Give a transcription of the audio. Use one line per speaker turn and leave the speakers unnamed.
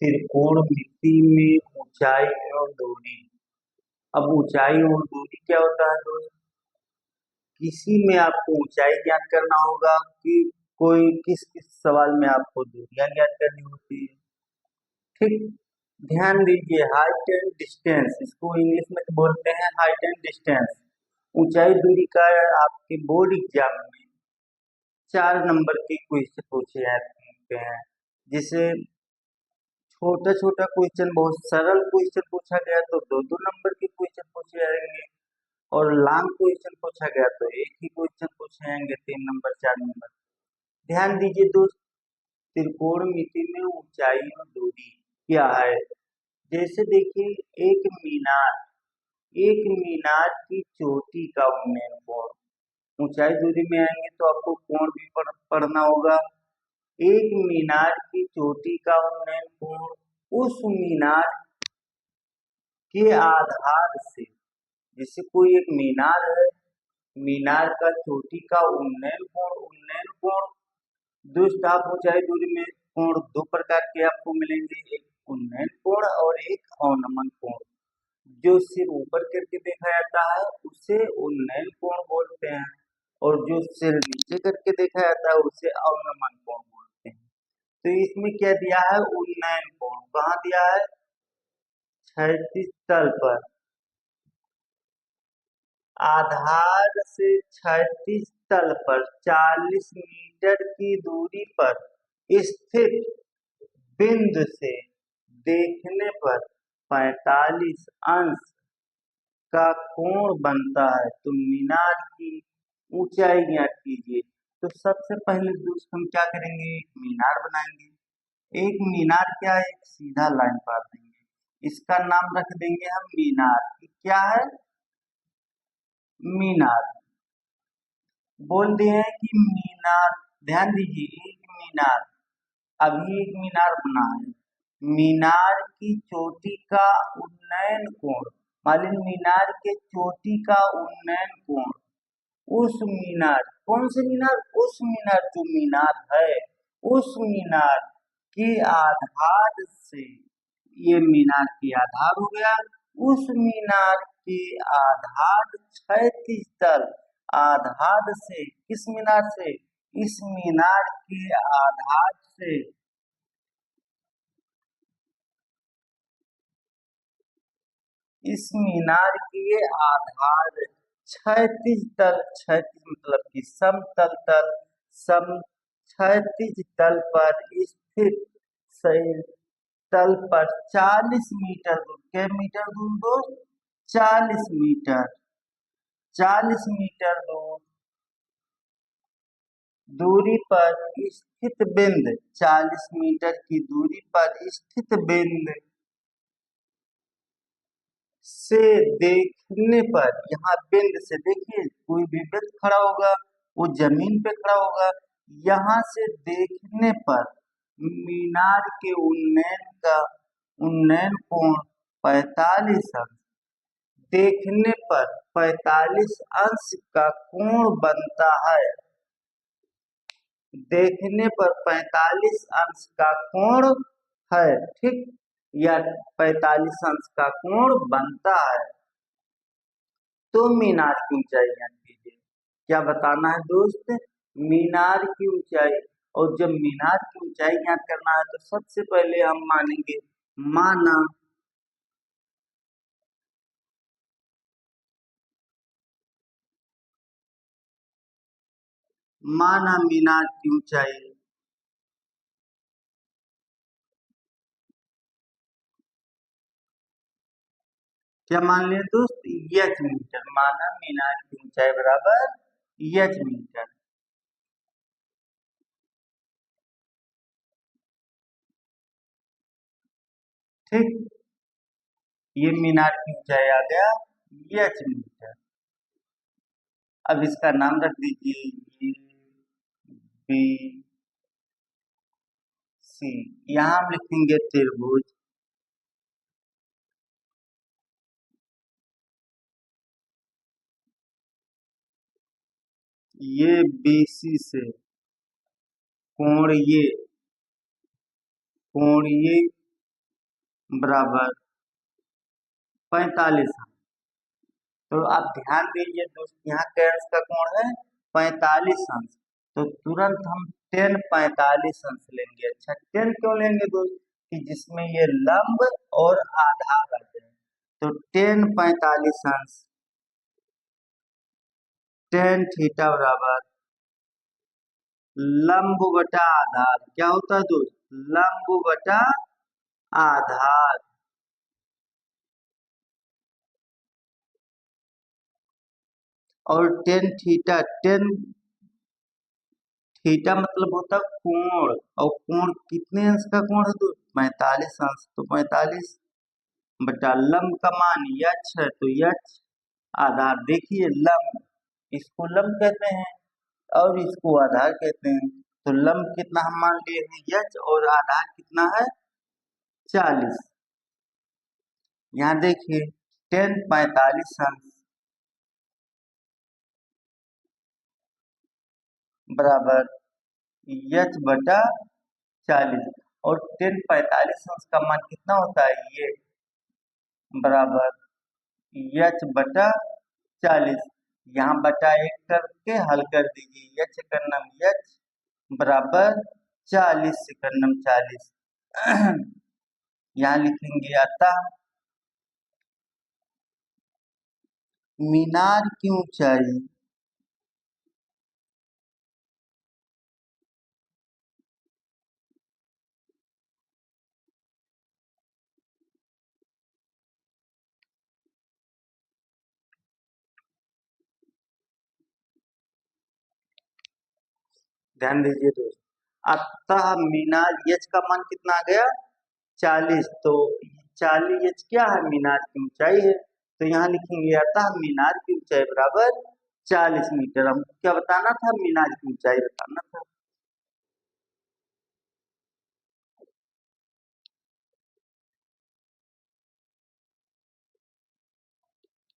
त्रिकोणमिति में ऊंचाई और दूरी। अब ऊंचाई और दूरी क्या होता है दोस्त? किसी में आपको ऊंचाई ज्ञात करना होगा कि कोई किस किस सवाल में आपको दूरियां ज्ञात करनी होती है। ठीक, ध्यान दीजिए, हाइट एंड डिस्टेंस, इसको इंग्लिश में बोलते हैं हाइट एंड डिस्टेंस। ऊंचाई दूरी का आपके बोर्ड एग्जाम में 4 नंबर के क्वेश्चन पूछे जाते हैं। जिसे छोटा छोटा क्वेश्चन, बहुत सरल क्वेश्चन पूछा गया तो 2-2 नंबर के क्वेश्चन पूछे जाएंगे, और लॉन्ग क्वेश्चन पूछा गया तो एक ही क्वेश्चन पूछे जाएंगे, 3 नंबर 4 नंबर। ध्यान दीजिए दोस्त, त्रिकोणमिति में ऊंचाई और दूरी क्या है। जैसे देखिए, एक मीनार की चोटी का उन्नयन कोण। ऊंचाई दूरी में आएंगे तो आपको कोण भी पढ़ना होगा। एक मीनार की चोटी का उन्नयन कोण उस मीनार के आधार से, जैसे कोई एक मीनार है, मीनार का चोटी का उन्नयन कोण दोस्त, आप ऊंचाई दूरी में कोण 2 प्रकार के आपको मिलेंगे, एक उन्नयन कोण और एक अवनमन कोण। जो सिर ऊपर करके देखा जाता है उसे उन्नयन कोण बोलते हैं, और जो सिर नीचे करके देखा जाता है उसे अवनमन कोण बोलते हैं। तो इसमें क्या दिया है? उन्नयन कोण कहाँ दिया है? क्षैतिज तल पर, आधार से क्षैतिज तल पर 40 मीटर की दूरी पर स्थित बिंदु से देखने पर 45 अंश का कोण बनता है। तो मीनार की ऊंचाई ज्ञात कीजिए। तो सबसे पहले दोस्त हम क्या करेंगे? मीनार बनाएंगे। एक मीनार क्या है? एक सीधा लाइन पार देंगे, इसका नाम रख देंगे हम मीनार। क्या है? मीनार। बोल दिए हैं कि मीनार। ध्यान दीजिए, एक मीनार, अभी एक मीनार बना है, मीनार की चोटी का उन्नयन कोण, मालिन मीनार के चोटी का उन्नयन कोण उस मीनार, कौन से मीनार? उस मीनार, जो मीनार है उस मीनार के आधार से, ये मीनार के आधार हो गया, उस मीनार के आधार क्षैतिज तल, आधार से, किस मीनार से? इस मीनार के आधार से इस मीनार के आधार क्षैतिज तल, क्षैतिज मतलब कि समतल तल, सम क्षैतिज तल पर स्थित तल पर 40 मीटर दूर, क्या मीटर दूर दोस्त? 40 मीटर, 40 मीटर दूरी पर स्थित बिंदु, 40 मीटर की दूरी पर स्थित बिंदु से देखने पर, यहाँ बिंदु से देखिए, कोई भी व्यक्ति खड़ा होगा वो जमीन पे खड़ा होगा, यहाँ से देखने पर मीनार के उन्नयन कोण 45 अंश, देखने पर 45 अंश का कोण बनता है, देखने पर 45 अंश का कोण है, ठीक, या 45 अंश का कोण बनता है। तो मीनार की ऊंचाई ज्ञात कीजिए। क्या बताना है दोस्त? मीनार की ऊंचाई। और जब मीनार की ऊंचाई ज्ञात करना है तो सबसे पहले हम मानेंगे, माना मीनार की ऊंचाई, क्या मान लिया दोस्त? H metre. माना मीनार की ऊंचाई बराबर एच मीटर। ठीक, ये मीनार की ऊंचाई आ गया एच मीटर। अब इसका नाम रख दीजिए बी सी। यहां हम लिखेंगे त्रिभुज, ये बीसी से कोण ये बराबर 45 अंश। तो आप ध्यान दीजिए दोस्त, यहाँ के अंश का कोण है 45 अंश। तो तुरंत हम टेन 45 अंश लेंगे। अच्छा, टेन क्यों लेंगे दोस्त? कि जिसमें ये लंब और आधार आ जाए। तो टेन 45 अंश टेन थीटा बराबर लंब बटा आधार। क्या होता है दोस्त? लंब बटा आधार। और टेन थीटा, टेन थीटा मतलब होता है कोण। और कोण कितने अंश का कोण है दोस्त? 45 अंश। तो 45 बटा लंब का मान यच है, तो यच आधार। देखिए लंब, इसको लंब कहते हैं और इसको आधार कहते हैं। तो लंब कितना हम मान लिए हैं यच, और आधार कितना है 40। यहाँ देखिए टेन 45 अंश बराबर यच बटा 40। और टेन 45 अंश का मान कितना होता है ये, बराबर यच बटा 40। यहाँ बटा एक करके हल कर दीजिए। यच कर्णम यच बराबर 40 से कर्णम 40। यहाँ लिखेंगे अतः मीनार की ऊंचाई ध्यान दीजिए दोस्त, अतः मीनार यच का मान कितना आ गया 40। तो 40 यच क्या है? मीनार की ऊंचाई है। तो यहाँ लिखेंगे अतः मीनार की ऊंचाई बराबर 40 मीटर। हमको क्या बताना था? मीनार की ऊंचाई बताना था।